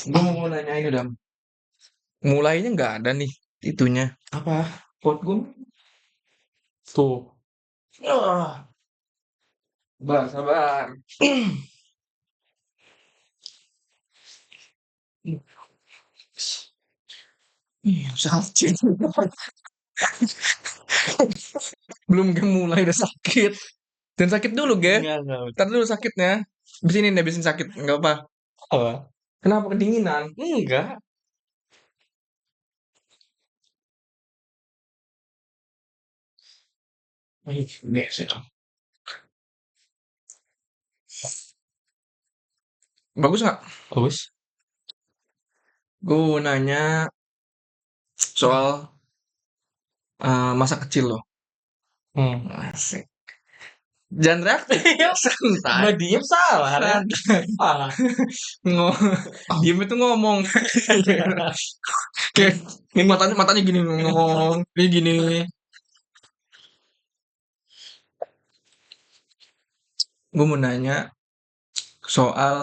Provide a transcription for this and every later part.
Gue mau nanya ini Dam. Mulainya nggak ada nih itunya. Apa? Pot gue tuh. Ah, sabar, sabar. Sakit. Belum game mulai udah sakit. Dan sakit dulu, Ge. Enggak. Ntar dulu sakitnya. Di sini nih, bisin sakit. Nggak apa. Apa? Kenapa kedinginan? Enggak. Ih, geser. Bagus nggak? Bagus. Gue nanya soal masa kecil lo. Hmm. Asik. Jangan reaktif. Santai. Nggak diem salah, Ren. Santai. Salah. Ngo diem itu ngomong. Kayak matanya matanya gini ngomong. Ini gini. Gue mau nanya soal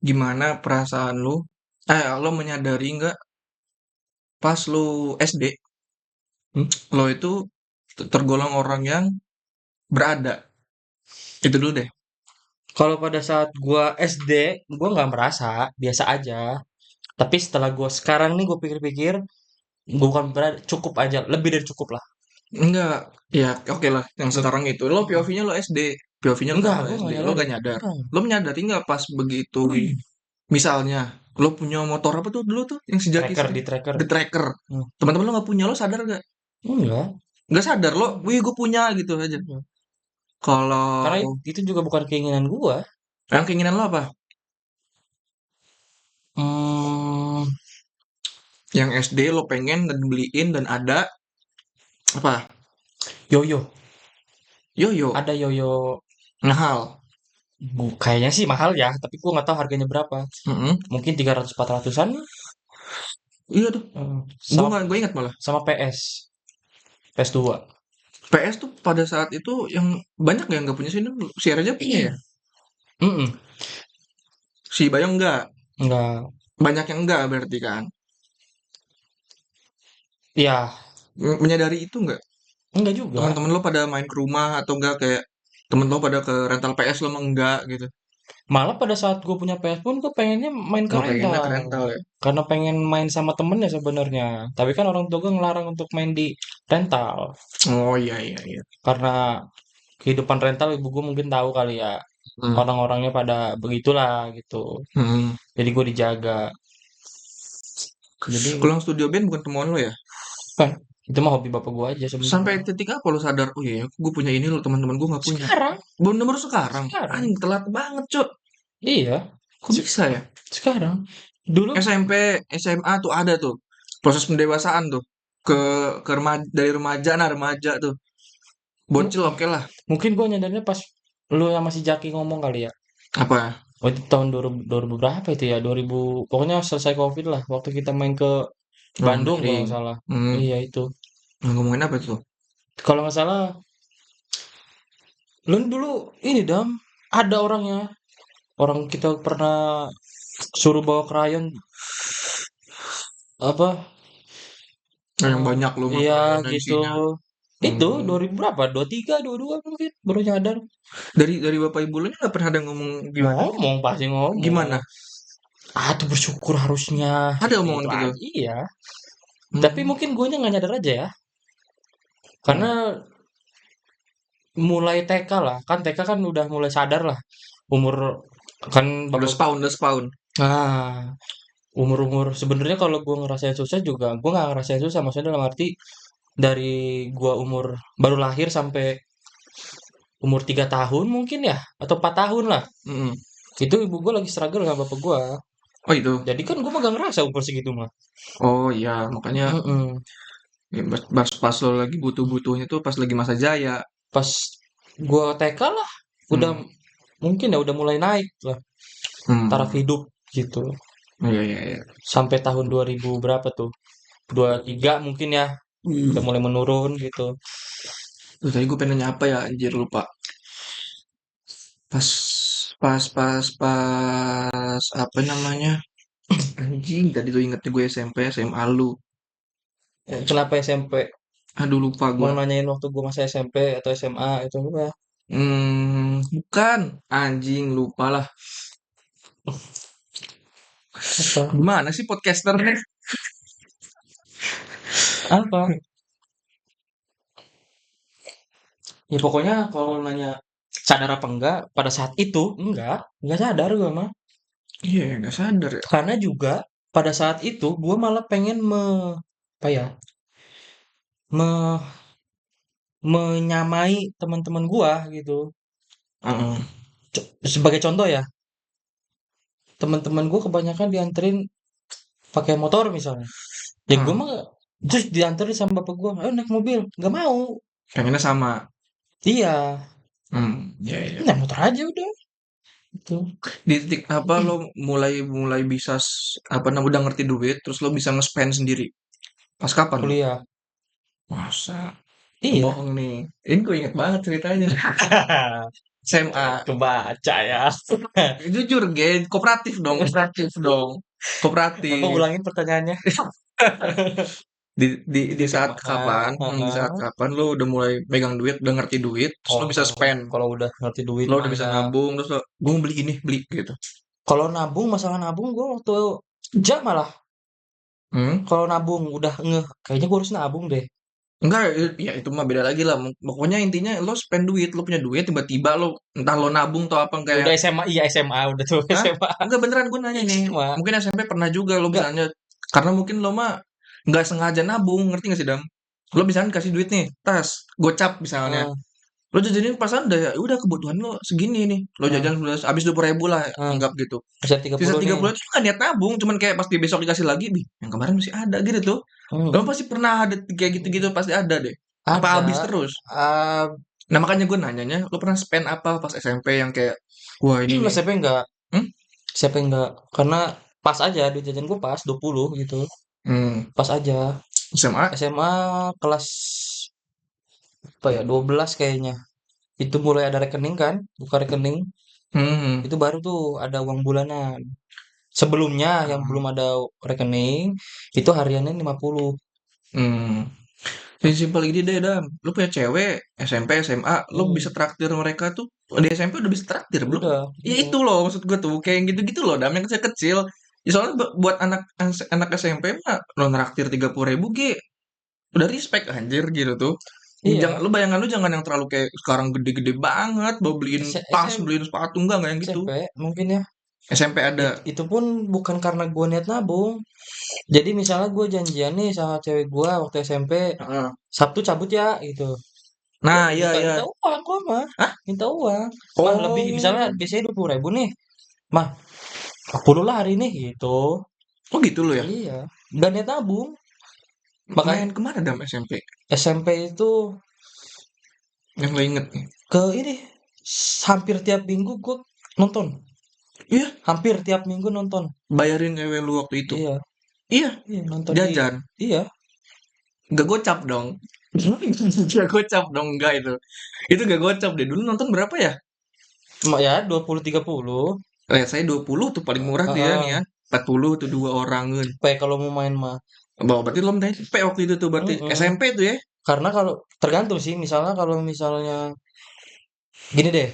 gimana perasaan lu. Lo menyadari nggak pas lu SD, Hmm? lo itu tergolong orang yang berada. Itu dulu deh. Kalau pada saat gua SD, gua nggak merasa, biasa aja. Tapi setelah gua sekarang nih, gua pikir-pikir, bukan berada, cukup aja, lebih dari cukup lah. Enggak, ya oke lah. Yang Leb- sekarang itu lo Heeh. POV-nya lo SD. POV-nya lo Enggak, sekarang lo gua SD. nggak Lo nyadari. gak nyadar. Enggak. Lo menyadari nggak pas begitu? Misalnya, lo punya motor apa tuh dulu tuh yang sejakis Tracker tuh? di tracker. The Tracker. Hmm. Teman-teman lo nggak punya, lo sadar nggak? Enggak. Nggak sadar lo, wih gue punya gitu aja. Enggak. Karena Kalau itu juga bukan keinginan gua. yang keinginan lo apa? Hmm, Yang SD lo pengen dan beliin dan ada apa? yoyo. Yoyo, Ada yoyo. mahal. Kayaknya sih mahal ya, tapi gua nggak tahu harganya berapa. Mm-mm. Mungkin 300-400-an. Iya tuh, gue Sama nggak gue ingat malah. sama PS. PS2. PS tuh pada saat itu yang banyak ya nggak punya sih, si aja punya ya. Mm-mm. Si Bayong enggak. Enggak. Banyak yang enggak berarti kan. Ya, Menyadari itu enggak? enggak juga. Teman-teman lo pada main ke rumah atau enggak kayak temen lo pada ke rental PS lo mah enggak gitu. Malah pada saat gue punya PS pun gue pengennya main ke Oh, pengennya ke rental. rental ya. Karena pengen main sama temennya sebenarnya. Tapi kan orang tua gue ngelarang untuk main di rental. Oh iya iya iya. Karena kehidupan rental ibu gue mungkin tahu kali ya. Hmm. Orang-orangnya pada begitulah gitu. Hmm. Jadi gue dijaga. Jadi, Kalau yang studio band bukan temuan lo ya? kan itu mah hobi bapak gue aja Sampai sebenarnya. titik apa lo sadar, oh iya, gue punya ini lo teman-teman gue nggak punya. Sekarang, Baru sekarang. sekarang. Anjing telat banget, Cok. Iya, Kok bisa ya? sekarang. Dulu, SMP, SMA tuh ada tuh proses pendewasaan tuh ke remaja, dari remaja nah remaja tuh mu- bocil oke lah. mungkin gue nyadarnya pas lu sama si Jaki ngomong kali ya. Apa Oh, itu tahun 2000 berapa itu ya? 2000, pokoknya selesai COVID lah. Waktu kita main ke oh Bandung kalau daring. nggak salah. Hmm, Iya itu. ngomongin apa tuh? Kalau nggak salah, lu dulu ini dam, ada orangnya. Orang kita pernah suruh bawa krayon apa? Nah, yang eh, banyak lo mah iya krayon dan gitu. isinya. Itu Hmm. 2000 berapa? 23, 22 mungkin baru nyadar. Dari bapak ibu lo nggak pernah ada ngomong gimana Ngomong pasti gimana ngomong. Ah, tuh bersyukur harusnya. ada Itu omongan gitu. aja. Iya. Tapi Hmm. mungkin gue nggak nyadar aja ya. Hmm. Karena mulai TK lah, kan TK kan udah mulai sadar lah. Umur kan Udah bapak, setahun udah setahun. ah, umur-umur sebenarnya kalau gue ngerasain susah juga, gue nggak ngerasain susah. Maksudnya dalam arti dari gue umur baru lahir sampai umur 3 tahun mungkin ya, atau 4 tahun lah. Mm-mm. Itu ibu gue lagi struggle sama bapak gue. Oh itu. Jadi kan gue mah gak ngerasa umur segitu mah. Oh iya makanya Mm-mm. ya, pas lo lagi butuh-butuhnya tuh pas lagi masa jaya. Pas gue TK lah, udah Hmm. mungkin ya udah mulai naik lah taraf Hmm. hidup gitu. Iya iya iya. Sampai tahun 2000 berapa tuh? 23 mungkin ya, udah Hmm. mulai menurun gitu. Tuh, tadi gue pengen nanya apa ya, anjir lupa. Pas, pas apa namanya? Anjing, tadi tuh ingetnya gue SMP, SMA lu. Kenapa SMP? Aduh lupa Mau gue. nanyain waktu gue masa SMP atau SMA itu apa? Bukan. Anjing, lupa lah. Apa? Gimana sih podcaster nih? Apa? Ya pokoknya kalau nanya sadar apa enggak, pada saat itu enggak sadar gue mah. Iya, nggak sadar ya. Karena juga pada saat itu gue malah pengen apa ya? Me, menyamai teman-teman gua gitu. Heeh. Sebagai contoh ya, teman-teman gua kebanyakan dianterin pakai motor misalnya. Ya gua Heeh. mah terus dianterin sama bapak gua, ayo naik mobil, nggak mau. Pengennya sama. Iya, Ya, ya. naik motor aja udah. Gitu. Di titik apa lo mulai mulai bisa apa namanya udah ngerti duit, terus lo bisa nge-spend sendiri. Pas kapan tuh? Kuliah. Masa? Iya. Bohong nih. Ini gue inget banget ceritanya. SMA. Kebaca ya. Jujur, Gen. Kooperatif dong. Kooperatif dong. Apa Kooperatif. ulangin pertanyaannya? Di Titik saat mana? kapan? Di saat kapan lo udah mulai pegang duit, udah ngerti duit, terus lo Oh, bisa spend. kalau udah ngerti duit Lo mah udah bisa ya. nabung, terus lo, gue mau beli ini, beli gitu. Kalau nabung, masalah nabung gue waktu kerja malah. Hmm? Kalau nabung udah ngeh, kayaknya gue harus nabung deh. Enggak, ya itu mah beda lagi lah. Pokoknya intinya lo spend duit, lo punya duit, tiba-tiba lo entah lo nabung atau apa Ya kayak, udah SMA, iya SMA udah tuh hah? SMA. Enggak beneran gue nanya nih. SMA. Mungkin SMP pernah juga lo Enggak, misalnya, karena mungkin lo mah nggak sengaja nabung, ngerti gak sih Dam? Lo misalnya kasih duit nih, tas, gocap misalnya. eh, Lo jajanin pasan udah ya udah kebutuhan lo segini nih. Lo eh, jajan udah habis 20.000 lah, eh, anggap gitu. bisa Sisa 30 tiga nih. puluh itu kan niat nabung, cuman kayak pasti besok dikasih lagi, bih, yang kemarin masih ada gitu tuh. Lo Hmm, pasti pernah ada kayak gitu-gitu pasti ada deh. Apa habis ada. terus? Ah, Nah makanya gue nanyanya, lo pernah spend apa pas SMP yang kayak, wah ini nih, siapa enggak? hmm? Siapa enggak? Karena pas aja duit jajan gue pas 20 gitu. Hmm, Pas aja. SMA? SMA kelas apa ya? 12 kayaknya. Itu mulai ada rekening kan? Buka rekening. Hmm, Itu baru tuh ada uang bulanan. Sebelumnya yang belum hmm, ada rekening itu hariannya 50. hmm. Yang simpel gini deh, Dam. Lo punya cewek, SMP, SMA, lo bisa Hmm, traktir mereka tuh. Di SMP udah bisa traktir, belum? udah, Ya udah. itu loh maksud gue tuh. Kayak yang gitu-gitu loh, Dam. Yang kecil-kecil. Ya, soalnya buat anak anak SMP mah, lo nraktir 30.000 udah respect anjir gitu tuh. Jangan, Iya, lu bayangan lu jangan yang terlalu kayak sekarang gede-gede banget, mau beliin tas, beliin sepatu, enggak yang gitu. SMP mungkin ya. SMP ada. Itu pun bukan karena gue niat nabung. Jadi misalnya gue janjian nih sama cewek gue waktu SMP, Heeh. Sabtu cabut ya gitu. Gue Nah, iya minta iya. minta uang gue mah, Hah? minta uang. Mah lebih misalnya Oh. biasanya 20.000 nih, mah 40 lah hari ini gitu. Oh gitu lo ya. Iya, gak niat nabung. Makanya Main kemana Dam SMP? SMP itu Yang lo inget nih. ke ini hampir tiap minggu gue nonton. Iya, Hampir tiap minggu nonton. bayarin cewek lu waktu itu. Iya, Iya, iya nonton di jajan. iya. Gak gocap dong. Gak gocap dong, enggak itu. Itu gak gocap deh. Dulu nonton berapa ya? Cuma ya 20 30. Saya 20 tuh paling murah tuh ya nih Heeh. ya. 40 tuh dua orangan. Kalau mau main mah. Bawa berarti lo main SMP waktu itu tuh berarti. Mm-mm. SMP tuh ya. Karena kalau tergantung sih, misalnya kalau misalnya gini deh,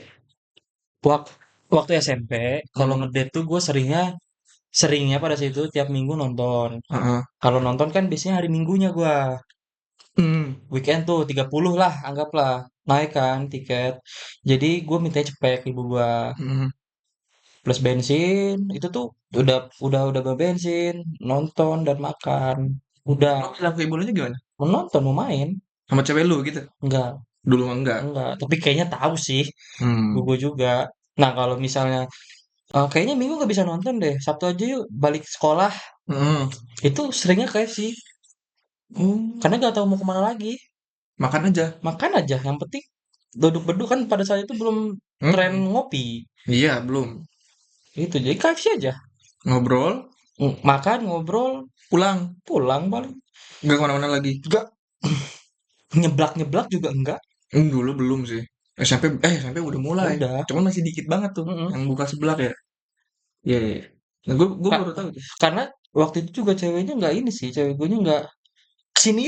waktu waktu SMP kalau Hmm. ngedate tuh gue seringnya seringnya pada situ tiap minggu nonton. Heeh. Kalau nonton kan biasanya hari Minggunya gue. Hmm. Weekend tuh 30 lah anggaplah. Naik kan tiket. Jadi gue minta cepet ibu gue. Hmm. Plus bensin itu tuh udah bensin, nonton dan makan. Udah Lo bilang ke ibunya gimana? menonton mau main. Sama cewek lu gitu? Enggak, Dulu mah enggak. enggak. Tapi kayaknya tahu sih, Hmm. gue juga. Nah kalau misalnya kayaknya Minggu nggak bisa nonton deh. Sabtu aja yuk balik sekolah. Hmm. Itu seringnya kayak sih, Oh, karena nggak tahu mau kemana lagi. makan aja. Makan aja, yang penting duduk beduk kan pada saat itu belum tren Hmm. ngopi. Iya, belum. Itu jadi KFC aja. Ngobrol, Makan, ngobrol, pulang. pulang paling. Enggak kemana-mana lagi. Enggak nyeblak-nyeblak juga enggak. Dulu belum sih. SMP udah mulai. Udah. Cuman masih dikit banget tuh Mm-mm. yang buka sebelah ya. Iya, iya. Nah, gue Kak, baru tahu tuh. karena waktu itu juga ceweknya nggak ini sih, cewek gue nggak kesini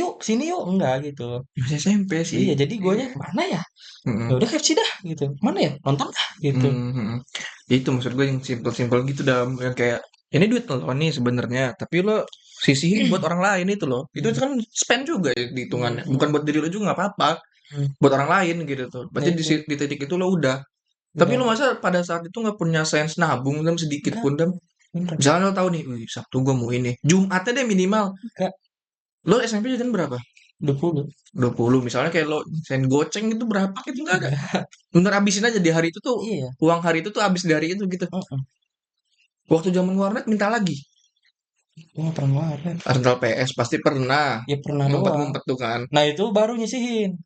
yuk, enggak gitu. Masih SMP sih. Iya, jadi guanya Iya. mana ya? Ya Mm-mm. udah KFC dah gitu. Mana ya? Nonton dah gitu. Mm-mm. Itu maksud gue yang simpel-simpel gitu dalam yang kayak ini duit lo nih sebenarnya, tapi lo sisihin buat orang lain itu loh. Itu Hmm, kan spend juga ya di hmm, hitungannya. Bukan hmm, buat diri lo juga nggak apa-apa. hmm. Buat orang lain gitu tuh. Ya Berarti itu di titik itu lo udah. Tapi lo udah masa pada saat itu nggak punya sense nabung dam sedikit enggak, pun dam. beneran Misalnya lo tahu nih, wih, Sabtu gue mau ini. Jumatnya deh minimal. enggak. Lo SMP jajan berapa? 20 20. Misalnya kayak lo sen goceng itu berapa gitu nggak ada. enggak. Bener habisin aja di hari itu tuh. Iya, Uang hari itu tuh habis di hari itu gitu. heeh. Waktu zaman warnet minta lagi. Gue nggak pernah ngeluarin. Rental PS pasti pernah. Ya pernah doang. Ngumpet-ngumpet tuh kan. Nah itu baru nyisihin.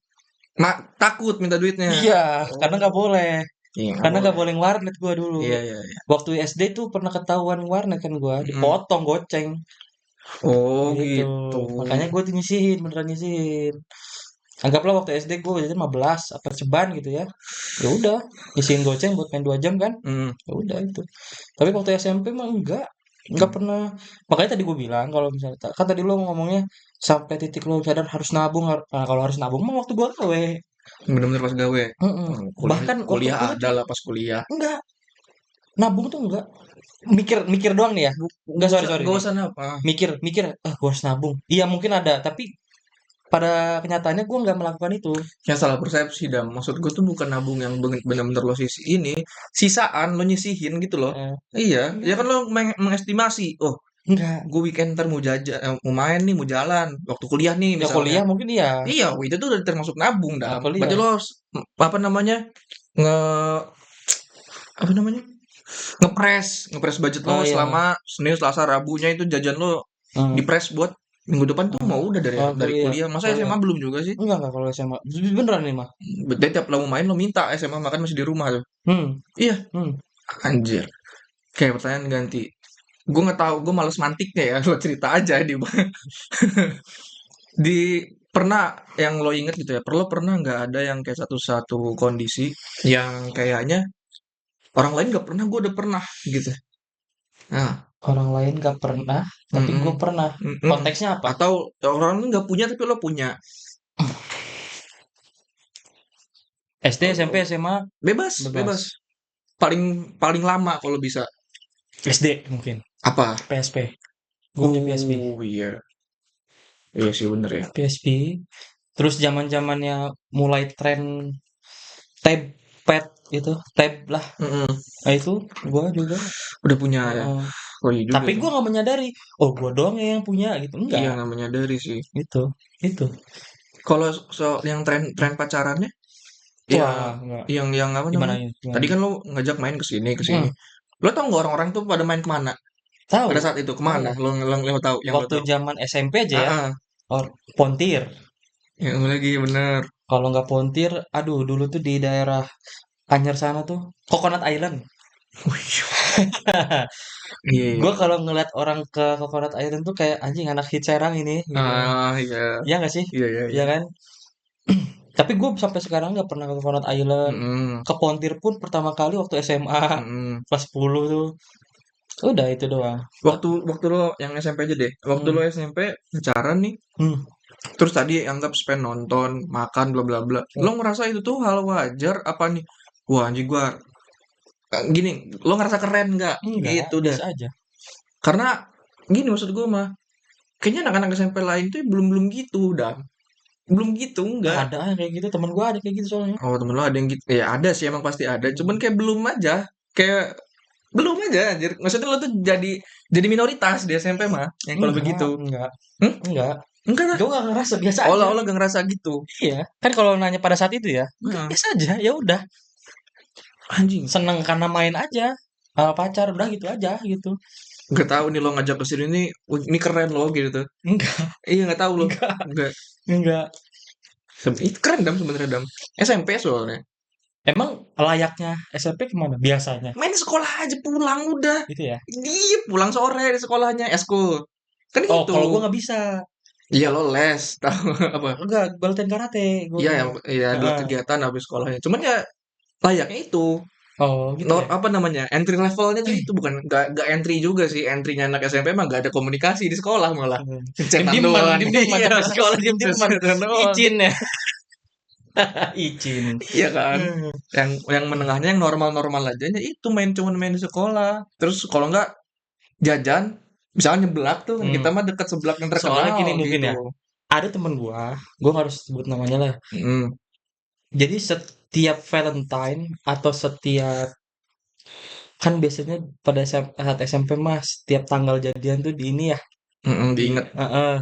Takut minta duitnya. Iya, karena Oh, nggak boleh. iya nggak Karena nggak boleh. boleh warnet gua dulu. Iya, iya, iya. Waktu SD tuh pernah ketahuan warnet kan gua, Mm. dipotong goceng Oh gitu. gitu. Makanya gua tuh nyisihin, beneran nyisihin. Anggaplah waktu SD gua jajan 15 apa ceban gitu ya. Ya udah, nyisihin goceng buat main 2 jam kan. Mm. Ya udah itu. Tapi waktu SMP mah enggak. Enggak pernah. Makanya tadi gue bilang kalau misalnya kan tadi lo ngomongnya sampai titik lo sadar harus nabung. Nah, kalau harus nabung mah waktu gua gawe. Bener-bener pas gawe. Heeh. Kuliah Bahkan waktu kuliah kuliah ada tuh lah pas kuliah. enggak. Nabung tuh enggak. Mikir mikir doang nih ya. Enggak, sorry sorry Gak nih. usah apa. Mikir mikir gua harus nabung. Iya mungkin ada, tapi pada kenyataannya gua nggak melakukan itu. Yang salah persepsi dah. Maksud gue tuh bukan nabung yang bener-bener lo sisi ini. Sisaan lo nyisihin gitu loh. Eh, Iya. Ya kan enggak lo mengestimasi. Oh, enggak. gue weekend ntar mau jajan, mau main nih, mau jalan. Waktu kuliah nih Ya misalnya. kuliah mungkin iya. Iya, itu tuh udah termasuk nabung Nah, dah. Berarti kuliah. lo apa namanya nge apa namanya ngepres budget lo Oh iya. selama Senin, Selasa, Rabunya itu jajan lo Hmm, dipres buat minggu depan tuh mau hmm. udah Oh, dari kuliah. kuliah. Masa Kuliah. SMA belum juga sih? Enggak kalau SMA. Beneran nih mah. Berarti tiap lo mau main lo minta SMA makan masih di rumah tuh. Hmm. Iya, Hmm. anjir. Kayak pertanyaan ganti. Gue nggak tahu, gue males mantiknya ya. Lo cerita aja di pernah yang lo inget gitu ya. Pernah nggak ada yang kayak satu kondisi yang kayaknya orang lain nggak pernah, gue udah pernah gitu. Nah, Orang lain gak pernah, tapi mm-mm, gue pernah. mm-mm. Konteksnya apa? Atau orang lain nggak punya tapi lo punya. SD, SMP, SMA, Bebas, bebas. bebas. Paling paling lama kalau bisa. SD mungkin. Apa? PSP. Gue punya PSP. Oh iya, iya sih bener ya. PSP. Terus zaman-zamannya mulai tren tab pad itu, tab lah. Mm-mm. Nah, itu gue juga. Udah punya ya. Heeh. Oh iya juga Tapi sih. gue nggak menyadari, oh gue doang ya yang punya gitu. Iya Enggak. nggak menyadari sih. Itu. Kalau yang tren pacarannya, Wah, yang enggak. yang apa Gimana namanya? ya? Tadi Gimana? kan lo ngajak main ke sini ke sini. Hmm, Lo tau nggak orang-orang tuh pada main kemana? Pada tahu, saat itu kemana? tahu. Lo tahu? Yang lo Waktu tahu? zaman SMP aja Ah, ya, ah. Pontir. Yang lagi bener. Kalau nggak Pontir, aduh dulu tuh di daerah Anyer sana tuh, Coconut Island. Iya, Gue iya. kalau ngeliat orang ke Coconut Island tuh kayak anjing anak hit Serang ini gitu. Ah, iya. Iya nggak sih? Iya, iya, Iya iya. kan? Tapi gue sampai sekarang nggak pernah ke Coconut Island. Mm-mm, Ke Pontir pun pertama kali waktu SMA mm-mm. kelas 10 tuh. Udah itu doang. Waktu waktu lo yang SMP aja deh. Waktu lo Hmm. SMP pacaran nih, Hmm. terus tadi anggap spend nonton, makan, bla bla bla. Lo ngerasa itu tuh hal wajar apa nih? Wah, anjing gua gini, lo ngerasa keren nggak? Enggak, Gitu dah. biasa aja. Karena gini maksud gua mah, kayaknya anak-anak SMP lain tuh belum belum gitu dah. Belum gitu, enggak. Ada yang kayak gitu, temen gue ada kayak gitu soalnya. Oh, temen lo ada yang gitu. Ya ada sih emang pasti ada. Cuman Hmm. kayak belum aja. Kayak belum aja anjir. Maksudnya lo tuh jadi minoritas di SMP mah yang kalau Enggak, begitu. enggak, Hmm? enggak. Enggak lah. Gue gak ngerasa biasa aja. Olah-olah gak ngerasa gitu. Iya, kan kalau nanya pada saat itu ya, enggak Heeh. biasa aja. Ya udah, Anjing. seneng karena main aja. Sama pacar udah gitu aja gitu. Nggak tahu nih lo ngajak ke sini nih, "Wih, ini keren loh gitu." Enggak, Iya nggak tahu loh. enggak, Nggak. enggak. Itu keren dam sebenarnya dam. SMP soalnya. Emang layaknya SMP kemana biasanya? Main di sekolah aja pulang udah. Itu ya. Dia pulang sore di sekolahnya eskul. Kan Oh, gitu. kalau gue nggak bisa. Iya lo les tahu apa? Enggak, Balten Karate gue Iya mah. yang iya adalah Heeh. kegiatan habis sekolahnya. Cuman ya layaknya itu. Oh, gitu ya? Apa namanya, entry levelnya tuh itu bukan nggak entry juga sih, entry-nya anak SMP mah nggak ada komunikasi di sekolah malah. Mhm. Cetan Diem-dieman doang. diem-dieman Iya, sampai sekolah diem-dieman, cetan doang. izin ya? Izin. Iya kan? Mmm, Yang menengahnya yang normal-normal aja ya itu cuman main di sekolah. Terus kalau nggak jajan, misalnya nyeblak tuh kan kita mhm. mah deket seblak yang Soalnya terkenal gini mungkin gitu. ya, ada temen gua nggak harus sebut namanya lah. Mhm, Jadi setiap Valentine atau setiap kan biasanya pada saat SMP mah setiap tanggal jadian tuh di ini ya, mhm, di diinget. heeh,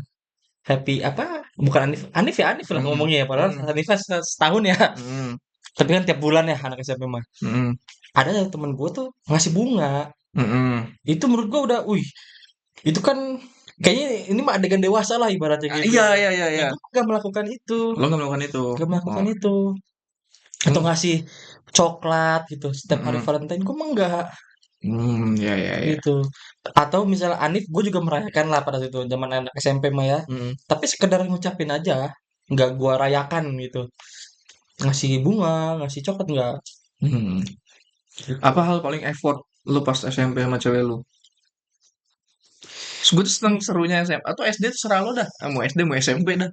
happy apa, bukan Anif Anif ya Anif lah Mhm, ngomongnya ya, padahal mhm, Hanif kan setahun ya. mhm, Tapi kan tiap bulan ya anak SMP mah. mhm, Ada temen gua tuh ngasih bunga. mhm. Itu menurut gua udah, wih, itu kan kayaknya ini mah adegan dewasa lah ibaratnya gitu. Iya iya iya Nah, iya. gua nggak melakukan itu, Lo nggak melakukan itu? nggak melakukan Oh, itu. Atau mmm, ngasih coklat gitu setiap hari mhm, Valentine, gua mah enggak. iya iya iya. Gitu. Atau misalnya Anif, gue juga merayakan lah pada situ zaman anak SMP mah ya. Mhm, Tapi sekedar ngucapin aja, nggak gua rayakan gitu. Ngasih bunga, ngasih coklat nggak. mhm. Apa Gitu. hal paling effort lu pas SMP sama cewek lu? Gue tuh seneng serunya SMA atau SD terserah lo dah. Ah, mau SD mau SMP dah.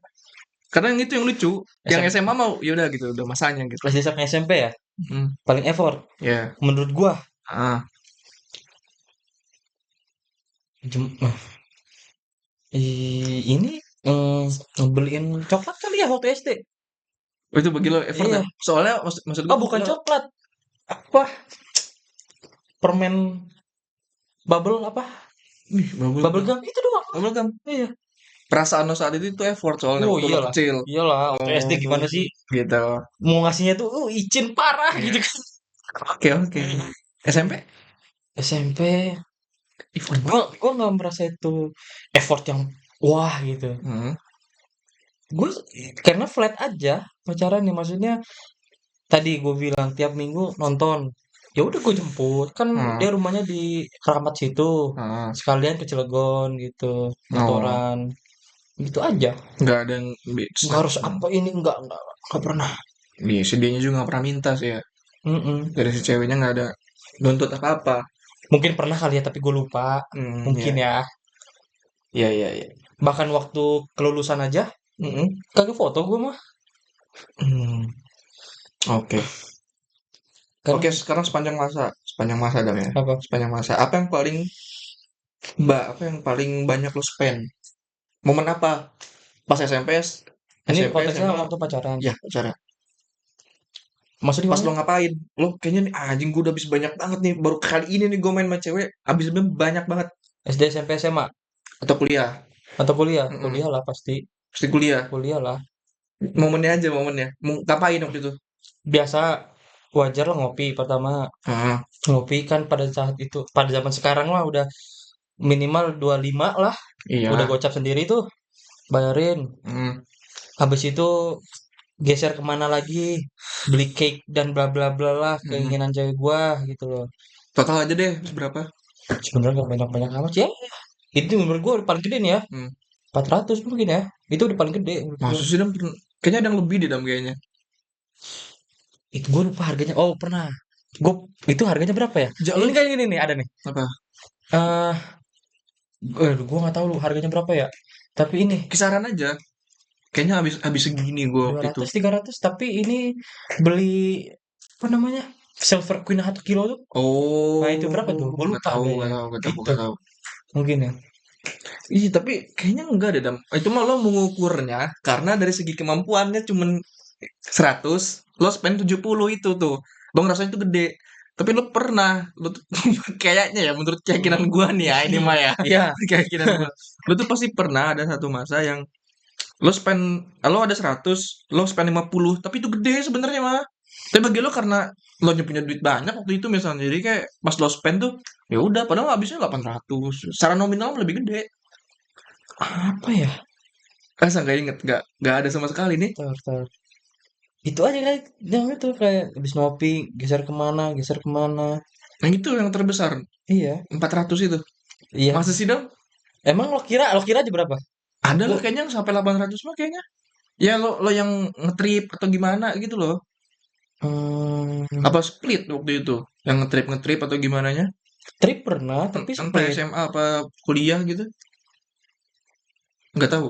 Karena yang itu yang lucu. Yang SM, SMA mau yaudah gitu, udah masanya gitu. SD sampai SMP ya, Mhm, paling effort. iya. Menurut gua, Heeh. ini ngebeliin coklat kali ya waktu SD. Oh, itu bagi lo effort ya? Iya. Soalnya maksud gue Oh tuh bukan lo coklat, apa? Permen bubble apa? nih bubble Bubble gum. gum itu doang. Bubble gum. Iya. Perasaan lo saat itu tuh effort soalnya Oh waktu lo iyalah, kecil. iyalah. Waktu SD Oh, gimana sih? gitu. Mau ngasihnya tuh, izin parah Iya. gitu kan. Oke oke. SMP? SMP, Effort gua banget. gua nggak merasa itu effort yang wah gitu. Hmm. Gue karena flat aja pacarannya, maksudnya tadi gue bilang tiap minggu nonton. Ya udah gue jemput, kan Hmm. dia rumahnya di Keramat situ. Hmm. Sekalian ke Cilegon gitu, Oh, motoran. Gitu aja. nggak ada yang Nggak harus apa ini, enggak pernah. Iya, si dianya juga nggak pernah minta sih ya. Mm-mm. Dari si ceweknya nggak ada nuntut apa-apa. Mungkin pernah kali ya, tapi gue lupa. Hmm, Mungkin ya. ya. Iya, iya, iya. Bahkan waktu kelulusan aja, Mm-mm. kagak foto gue mah. Hmm, oke. Karena Oke, sekarang sepanjang masa dong ya. apa? Sepanjang masa. Apa yang paling banyak lo spend? Momen apa? Pas SMP, Ini SMP, konteksnya SMA, waktu pacaran. ya pacaran. Maksudnya Pas gimana? lo ngapain? Lo kayaknya nih anjing gue udah habis banyak banget nih. Baru kali ini nih gue main sama cewek. Habis banyak banget. SD, SMP, SMA? Atau kuliah. Atau kuliah? Mm-mm. Kuliah lah pasti. Pasti kuliah. Kuliah lah. Momennya aja momennya. Mau ngapain waktu itu? Biasa wajar lah ngopi pertama. Ah, Ngopi kan pada saat itu, pada zaman sekarang lah udah minimal 25 lah. Udah iya. gocap sendiri tuh, bayarin. Hmm, Habis itu geser kemana lagi, beli cake dan bla bla bla lah, mm-mm. keinginan cewek gua gitu loh. Total aja deh berapa? Sebenarnya gak banyak-banyak amat sih ya. Itu menurut gua udah paling gede nih ya. Hmm. 400 mungkin ya. Itu udah paling gede menurut gua. Maksud sih Dam, kayaknya ada yang lebih deh Dam kayaknya. Itu gua lupa harganya. Oh, pernah. Gua itu harganya berapa ya? Lo Ini kayak gini nih, ada nih. apa? Eh, gua nggak tahu lu harganya berapa ya. Tapi ini Kisaran aja. Kayaknya habis habis segini gue dua waktu itu. ratus 300 tapi ini beli apa namanya? Silver Queen 1 kilo tuh. Nah, itu berapa tuh? Oh, Gue nggak lupa tahu, nggak harganya. tahu, nggak tahu, Gitu. nggak tahu. Mungkin ya. Iya, tapi kayaknya enggak deh, Dam. Itu mah lo mengukurnya karena dari segi kemampuannya cuman 100, lo spend 70 itu tuh. Lo ngerasa itu gede. Tapi lo pernah, lo tuh kayaknya ya menurut keyakinan Hmm. gua nih ya, ini mah ya. Iya. Keyakinan gua. Lo tuh pasti pernah ada satu masa yang lo ada 100, lo spend 50, tapi itu gede sebenarnya mah. Tapi bagi lo karena lo punya duit banyak waktu itu misalnya, jadi kayak pas lo spend tuh ya udah padahal habisnya 800. Secara nominal lebih gede. Apa ya? Masa nggak inget? Nggak ada sama sekali nih. Tar, tar. Itu aja kayak yang itu kayak habis ngopi, geser kemana. Yang itu yang terbesar, Iya. 400 itu. Iya. Masa sih dong? Emang lo kira aja berapa? Ada lah Gua kayaknya yang sampai 800 mah kayaknya. Ya lo yang ngetrip atau gimana gitu loh. hmm, Apa split waktu itu? Yang ngetrip-ngetrip atau gimananya? Trip pernah, tapi Entah split. SMA apa kuliah gitu? Nggak tahu.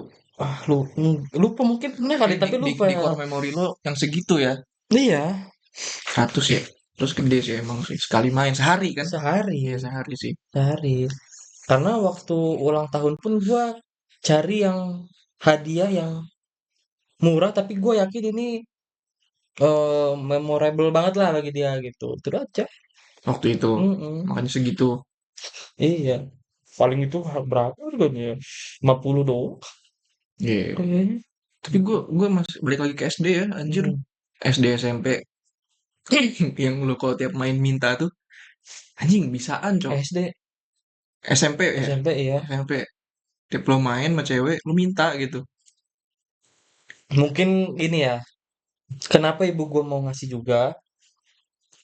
Lupa mungkin pernah kali, Kayak tapi lupa. di core memory lo yang segitu ya. Iya, 100 ya. Terus gede sih emang sih. Sekali main sehari kan? Iya sehari, sehari sih. sehari. Karena waktu ulang tahun pun gua cari yang hadiah yang murah, tapi gue yakin ini memorable banget lah bagi dia gitu. Itu aja. Waktu itu. Mm-mm. Makanya segitu. Iya. Paling itu berapa harganya? 50 doang Iya. kayaknya. Tapi gue masih balik lagi ke SD ya, anjir. Mm. SD SMP yang lu kalau tiap main minta tuh anjing bisaan, Cok. SD, SMP ya. SMP ya. SMP. Tiap lo main sama cewek, lu minta gitu. Mungkin ini ya. Kenapa ibu gue mau ngasih juga?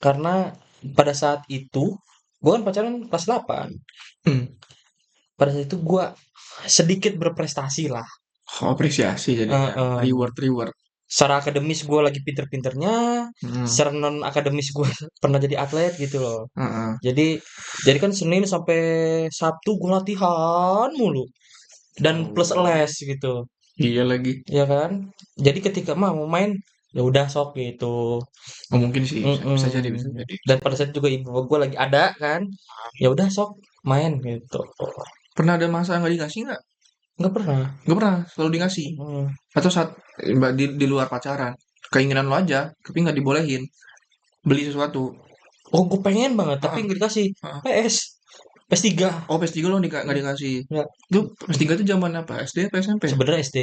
Karena pada saat itu, gue kan pacaran kelas 8. Hmm. Pada saat itu gue sedikit berprestasi lah. Oh, apresiasi jadinya. Heeh. Reward, reward. Secara akademis gue lagi pinter-pinternya, Hmm. secara non akademis gue pernah jadi atlet gitu loh. Heeh. Jadi kan Senin sampai Sabtu gue latihan mulu dan plus Oh, les gitu, iya lagi. ya kan? Jadi ketika mau main ya udah sok gitu. Oh, mungkin sih bisa jadi, bisa Mm-mm. jadi, Dan bisa pada jadi. saat juga ibu gue lagi ada kan, ya udah sok main gitu. Pernah ada masa nggak dikasih nggak? Nggak pernah. Nggak pernah, selalu dikasih. Mm. Atau saat di luar pacaran, keinginan lo aja, tapi nggak dibolehin beli sesuatu. Oh gue pengen banget tapi Heeh, nggak dikasih. heeh. PS, PS3. Oh, PS3 lo nggak dikasih. Nggak. Itu PS3 itu zaman apa? SD apa SMP? Sebenarnya SD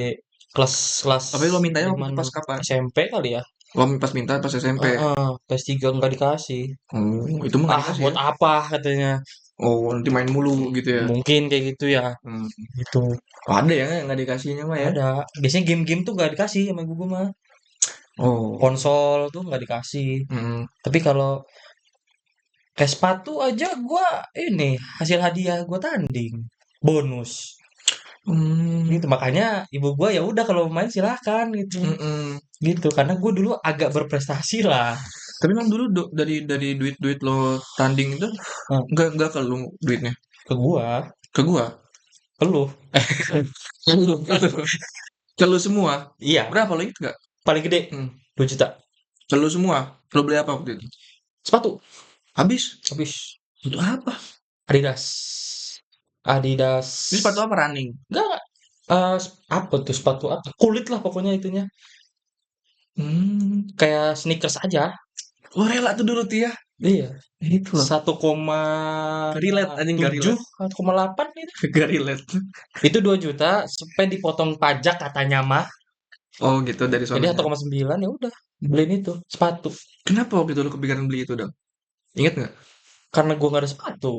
kelas kelas Tapi lo mintanya waktu 5 itu pas kapan? SMP kali ya. Lo pas minta pas SMP. Heeh, PS3 nggak dikasih. Oh, itu mah nggak Ah, dikasih buat ya? apa katanya. Oh, nanti main mulu gitu ya? Mungkin kayak gitu ya. Hmm. Gitu. Oh, ada ya nggak dikasihnya mah ya? Ada. Biasanya game-game tuh nggak dikasih sama ibu gua mah. Oh, Konsol tuh nggak dikasih. hmm. Tapi kalau kayak sepatu aja gua ini hasil hadiah gua tanding. Bonus. Hmm. Gitu. Makanya ibu gua ya udah kalau main silahkan gitu. Mm-mm. Gitu. Karena gua dulu agak berprestasi lah. Tapi emang dulu dari duit lo tanding itu Nah, nggak ke lu duitnya, ke gua, ke gua. ke lu. Ke lu, ke lu. Ke lu semua. Iya, Berapa lo inget nggak? paling gede Hmm. 2 juta. Ke lu semua. Lo beli apa waktu itu? Sepatu. Habis. Habis. Itu apa? Adidas. Ini sepatu Adidas. apa running? Enggak, apa tuh sepatu apa? Kulit lah pokoknya itunya. Hmm. Kayak sneakers aja. Lo rela tuh dulu tuh ya. Iya. Itu loh. 1,7 Relate anjing gak relate. 1,8 itu. Gak relate. Itu 2 juta sampai dipotong pajak katanya mah. Oh gitu dari Jadi sononya. 1,9 ya udah beliin itu sepatu. Kenapa waktu itu lo kepikiran beli itu dong? Ingat nggak? Karena gua nggak ada sepatu.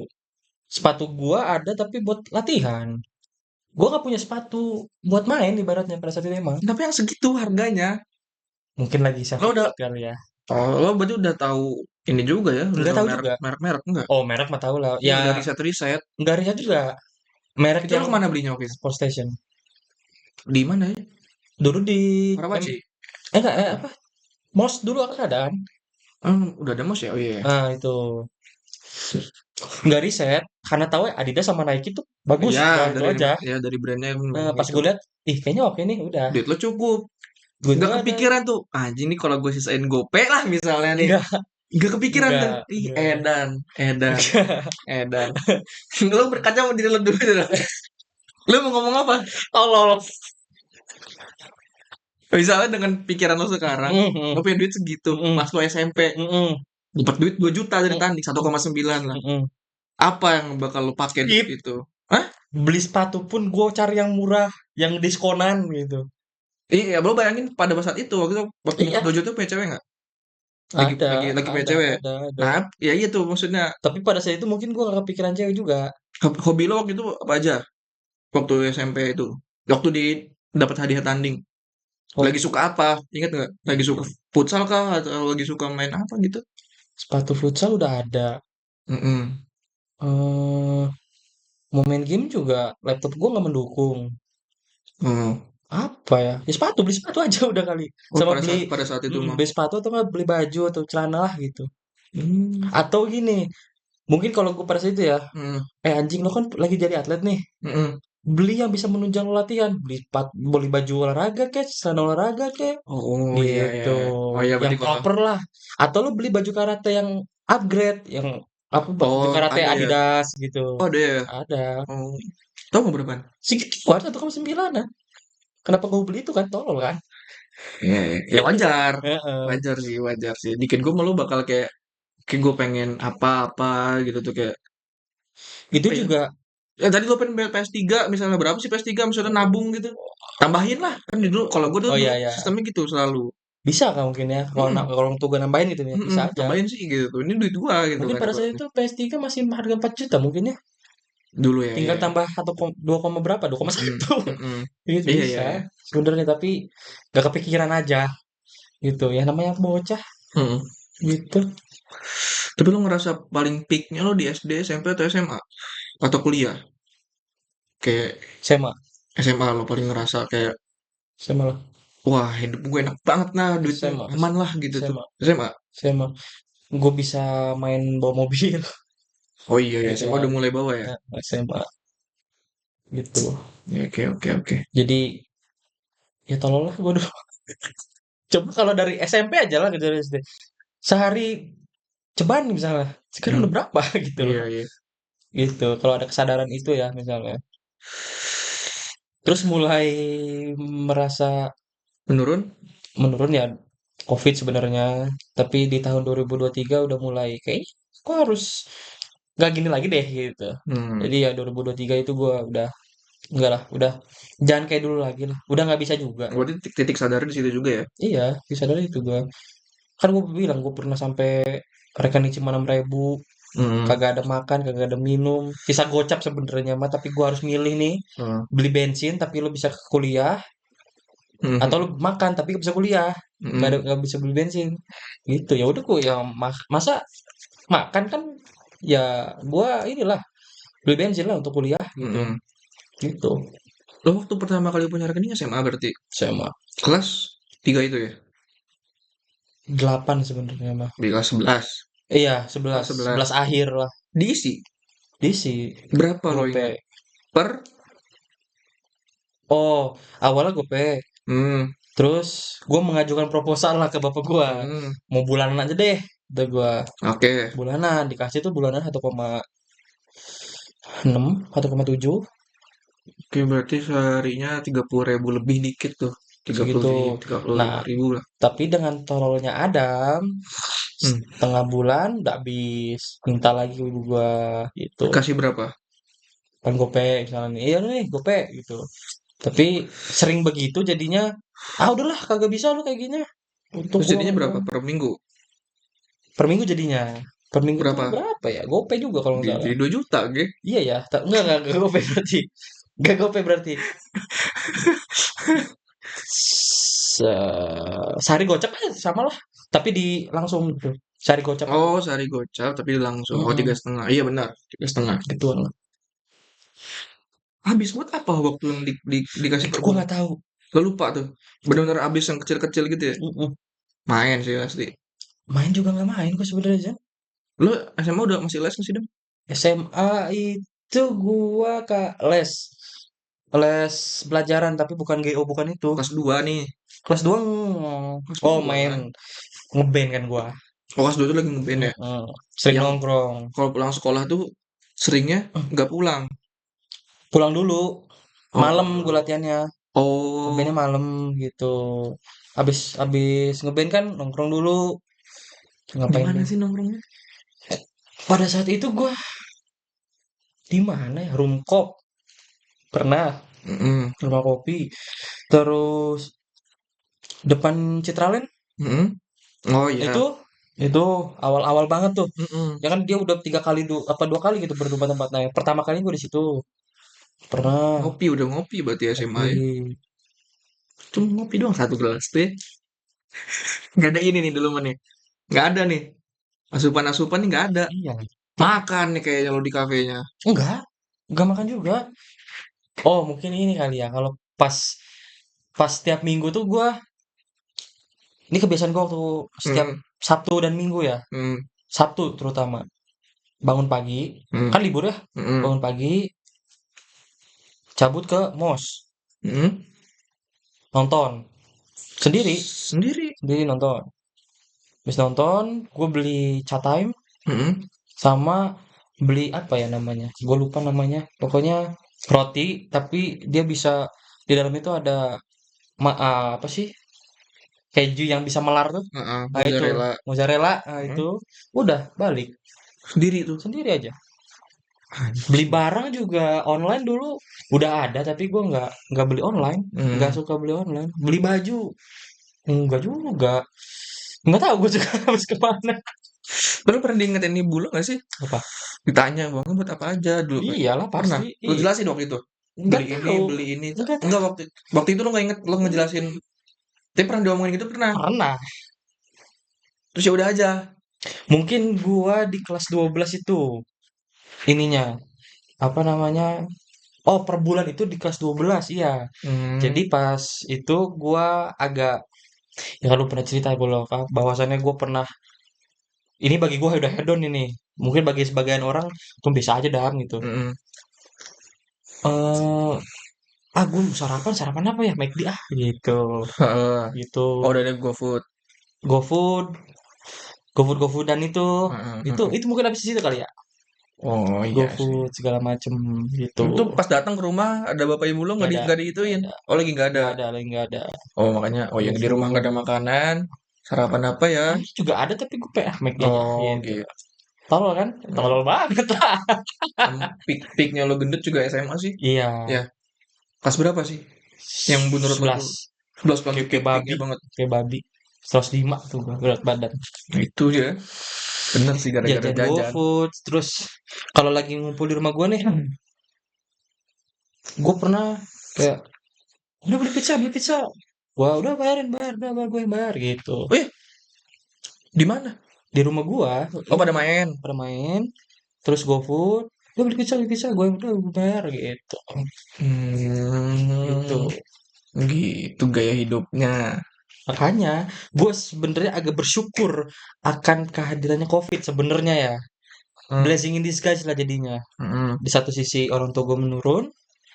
Sepatu gua ada tapi buat latihan. Gua nggak punya sepatu buat main ibaratnya pada saat itu emang. Tapi yang segitu harganya. Mungkin lagi Lo udah, servis kali ya. oh lo berarti udah tahu ini juga ya, udah Nggak tahu tahu merek juga. merek merek enggak? Oh, merek mah tahu lah. Iya Ya udah riset riset. nggak riset juga. Merek Itu lo yang kemana belinya waktu itu? Sport Station. Di mana ya? Dulu di Karawaci. enggak apa? Mos dulu akan ada kan? Udah ada mos ya? Oh iya. Nah, itu. Nggak riset karena tahu ya Adidas sama Nike tuh bagus. Iya, Udah itu dari aja. ya dari brandnya Nah, memang pas itu. gue lihat, ih kayaknya oke nih, udah. Duit lo cukup. Duit Nggak gue ada. kepikiran tuh. Anjing nih kalau gue sisain gope lah misalnya nih. Enggak, Nggak kepikiran tuh. Ih, enggak. edan, edan, Enggak. edan. Lo berkaca sama diri lo dulu dulu. Lo mau ngomong apa? Allah. Misalnya dengan pikiran lo sekarang, lo Mhm, punya duit segitu, mhm, pas lo SMP, mhm, dapat duit 2 juta dari mhm, tanding, 1,9 lah. mhm. Apa yang bakal lo pakai duit Skip. itu? Hah? Beli sepatu pun gue cari yang murah, yang diskonan gitu. Iya, lo bayangin pada saat itu, waktu dapat Iya, 2 juta punya cewek nggak? Lagi punya cewek ya? ada. Nah, ya itu maksudnya. Tapi pada saat itu mungkin gue gak kepikiran cewek juga. Hobi lo waktu itu apa aja? Waktu SMP itu. Waktu dapat hadiah tanding. Lagi Hobi suka apa? Ingat nggak? Lagi suka futsal kah? Atau lagi suka main apa gitu? sepatu futsal udah ada. Mm-mm. eh Mau main game juga laptop gue nggak mendukung. Oh. Apa ya? Ya sepatu, beli sepatu aja udah kali. Oh, Sama pada saat itu mah. beli sepatu atau nggak beli baju atau celana lah gitu. Hmm. Atau gini, mungkin kalau gue pada saat itu ya, Mhm. anjing lo kan lagi jadi atlet nih, Mhm. beli yang bisa menunjang lo latihan, beli baju olahraga kek, celana olahraga kek, Oh, iya iya. gitu, Oh, iya yang berarti kalau proper lah. Atau lo beli baju karate yang upgrade, yang apa baju oh, karate ada ya? Adidas gitu, Oh, ada ya? ada. Oh. Tahu nggak berapaan? Segituan 1,9-an. Kenapa gue beli itu kan tolol kan? Iya, iya. Ya wajar. Heeh. Wajar sih, wajar sih. Dikit gue malu bakal kayak gue pengen apa-apa gitu tuh kayak Itu apa ya? juga Ya tadi gue pengen beli PS3 misalnya berapa sih PS3 misalnya nabung gitu. Tambahin lah. Kan dulu kalau gue oh dulu iya ya, sistemnya gitu selalu. bisa kan mungkin ya kalau Mm-mm, kalau orang tua gue nambahin gitu ya, bisa aja. tambahin sih gitu. Ini duit gua gitu Mungkin kan pada saat ibaratnya. itu PS3 masih harga 4 juta mungkin ya. Dulu ya, Tinggal ya. tambah 2, berapa? Mm-mm, 2,1. mm-mm. Gitu Iya, iya, bisa iya. sebenarnya tapi gak kepikiran aja gitu ya namanya bocah Mm-mm. gitu. Tapi lo ngerasa paling peaknya lo di SD, SMP atau SMA? Atau kuliah? Kayak SMA, SMA lo paling ngerasa kayak SMA lah. wah hidup gue enak banget nah duitnya SMA, aman lah gitu tuh. SMA, SMA. SMA. Gue bisa main bawa mobil Oh iya ya SMA SMA, udah mulai bawa ya. SMA gitu. Ya, oke oke oke. Jadi ya tolol lah gue dulu. Coba kalau dari SMP aja lah gitu dari SD. Sehari ceban misalnya. Sekarang Hmm, udah berapa gitu loh. iya iya. Gitu. Kalau ada kesadaran itu ya misalnya. Terus mulai merasa Menurun? menurun ya COVID sebenarnya. Tapi di tahun 2023 udah mulai kayak kok harus nggak gini lagi deh gitu. Hmm. Jadi ya 2023 itu gua udah enggak lah, udah jangan kayak dulu lagi lah. Udah nggak bisa juga. Berarti titik sadar di situ juga ya. Iya, bisa dari itu gua. Kan gue bilang gue pernah sampai rekening cuma 6.000, Hmm. kagak ada makan, kagak ada minum, bisa gocap sebenarnya mah, tapi gue harus milih nih, Hmm. beli bensin tapi lo bisa ke kuliah, atau lo Hmm. makan tapi gak bisa kuliah, Hmm. nggak bisa beli bensin, gitu ya udah gue ya masa makan kan ya gue inilah beli bensin lah untuk kuliah gitu, Hmm. gitu. Lo waktu pertama kali punya rekening SMA berarti SMA kelas 3 itu ya? 8 sebenarnya mah. Di kelas 11. Iya, Kelas 11 11. 11 akhir lah Diisi diisi berapa lo gope. ingat? Per Oh, awalnya gope. hmm. Terus gue mengajukan proposal lah ke bapak gue, Hmm. mau bulanan aja deh, udah gue Oke. bulanan dikasih tuh bulanan 1,6, 1,7 Oke, berarti seharinya 30.000 lebih dikit tuh. segitu. Tiga puluh Nah, lima ribu lah. tapi dengan tololnya Adam, Hmm. setengah bulan udah habis, minta lagi ke ibu gue gitu. Kasih berapa? Kan gope misalnya nih, iya nih gope gitu. Tapi sering begitu jadinya, ah udahlah kagak bisa lu kayak gini. Untuk Terus jadinya uang berapa doang. per minggu? Per minggu jadinya. Per minggu tuh Berapa? berapa ya? Gope juga kalau nggak salah. Jadi 2 juta, ge. Iya ya, enggak GoPay berarti. Enggak GoPay berarti. Sehari gocap aja sama lah. Tapi di langsung gitu. Sehari gocap aja. Oh, sehari gocap tapi langsung. Oh, tiga Mm-mm. setengah. Iya benar, 3,5. Gituan lah. Habis buat apa waktu yang dikasih Itu per gua bulan? nggak tahu. Gak lupa tuh. Benar-benar habis yang kecil-kecil gitu ya. Mm-mm. Main sih pasti. Main juga nggak main kok sebenarnya Jan. Lo SMA udah masih les masih dong? SMA itu gua les. Les pelajaran tapi bukan GO bukan itu. Kelas 2 nih. Kelas 2 Kelas oh 2 main kan. ngeband kan gua. Oh, kelas 2 tuh lagi ngeband ya. Mm-mm. Sering Yang nongkrong. kalau pulang sekolah tuh seringnya nggak pulang. Pulang dulu. Oh, Malam pulang gue dulu. latihannya. Ngebandnya Oh, malam gitu. Abis abis ngeband kan nongkrong dulu. di Ngapain mana deh? sih nongkrongnya? Pada saat itu gue di mana ya? Rumkop pernah, Mm-mm. rumah kopi. Terus depan Citraland Mm-mm. Oh iya. itu itu awal-awal banget tuh. Mm-mm. Ya kan dia udah 3 kali apa 2 kali gitu berubah tempat. Nah, pertama kali gue di situ pernah Ngopi udah ngopi berarti SMA kopi. ya. Cuma ngopi doang satu gelas tuh ya. Nggak ada ini nih dulu mah nih. Nggak ada nih. Asupan-asupan nih nggak ada. Iya. Makan nih kayaknya lo di kafenya. Enggak makan juga. Oh mungkin ini kali ya kalau pas pas setiap minggu tuh gue ini kebiasaan gue waktu setiap Mm-mm. Sabtu dan Minggu ya. Mm. Sabtu terutama. Bangun pagi, Hmm. kan libur ya. Hmm. Bangun pagi, cabut ke MOS, Hmm. nonton sendiri, Sendiri. sendiri nonton. Habis nonton, gue beli chat time Hmm. sama beli apa ya namanya? Gue lupa namanya. Pokoknya roti, tapi dia bisa di dalam itu ada apa sih? Keju yang bisa melar tuh. Nah itu, Mozzarella. mozzarella, nah Hmm. itu. Udah, balik. Sendiri tuh. Sendiri aja. Beli Anjing. barang juga online dulu udah ada, tapi gue nggak beli online. Nggak Hmm. suka beli online. Beli baju, enggak juga. Nggak tahu gue juga habis kemana. Lu pernah diingetin ibu lu gak sih? Apa? Ditanya, uangnya buat apa aja dulu? Iyalah Pernah? pasti. Lu jelasin waktu itu? Nggak tahu. Beli ini. Nggak Enggak, tahu. waktu itu lu gak inget, lu ngejelasin. Tapi pernah diomongin gitu, pernah. Pernah. Terus ya udah aja. Mungkin gua di kelas 12 itu ininya apa namanya? Oh, per bulan itu di kelas 12, iya. Hmm. Jadi pas itu gua agak ya kan lu pernah cerita belum bahwasannya gua pernah ini bagi gua udah hedon ini. Mungkin bagi sebagian orang tuh bisa aja dam gitu. Mm-mm. Eh, gue sarapan sarapan apa ya? McD gitu. Heeh. Gitu. Oh, udah ada GoFood. GoFood, GoFood dan Heeh, itu heeh. itu mungkin habis itu kali ya. Oh iya sih. GoFood segala macem gitu. Itu pas datang ke rumah ada bapak ibu lo Nggak ada, nggak nggak diituin. ada, Oh lagi nggak ada. nggak ada, lagi nggak ada. Oh makanya oh yang di rumah nggak ada GoFood. makanan. Sarapan apa ya? Ini juga ada tapi gue pengen McD aja Oh gitu. gitu. Tolol kan? Hmm. Tolol banget lah. Peak-peaknya lo gendut juga SMA sih. Iya, Ya. Kelas berapa sih? Yang menurut lo 11. tuh 11 kan tuh Kayak peak-peaknya babi, banget. kayak babi. 105 tuh gua berat badan. Nah, itu ya. Bener sih gara-gara Jajan jajan. GoFood, terus kalau lagi ngumpul di rumah gue nih, gue pernah kayak udah beli pizza, beli pizza. Wah, udah bayarin, bayar, udah bayar gue yang bayar gitu. Oh ya, di mana? Di rumah gua Oh pada ini main. pada main, terus GoFood, udah beli pizza, gue yang udah gue bayar gitu. Gitu. Hmm, gitu gaya hidupnya. Makanya gue sebenarnya agak bersyukur akan kehadirannya COVID sebenarnya ya. Hmm, Blessing in disguise lah jadinya. hmm, Di satu sisi orang tua gue menurun,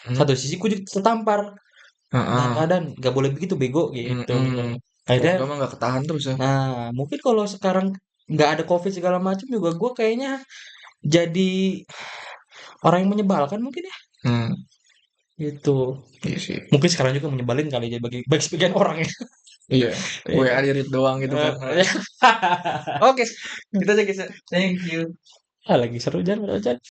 hmm, satu sisi gue jadi tertampar dengan heeh. keadaan gak boleh begitu bego gitu. Mhm. Akhirnya, Keluarga mah nggak ketahan terus ya? nah mungkin kalau sekarang nggak ada COVID segala macam juga gue kayaknya jadi orang yang menyebalkan mungkin ya Hmm, gitu. iya sih. Mungkin sekarang juga menyebalin kali ya bagi bagi sebagian orang ya. Iya, WA Iya. di read doang gitu kan. Ya. Oke, kita aja guys. Thank you. Lagi seru jangan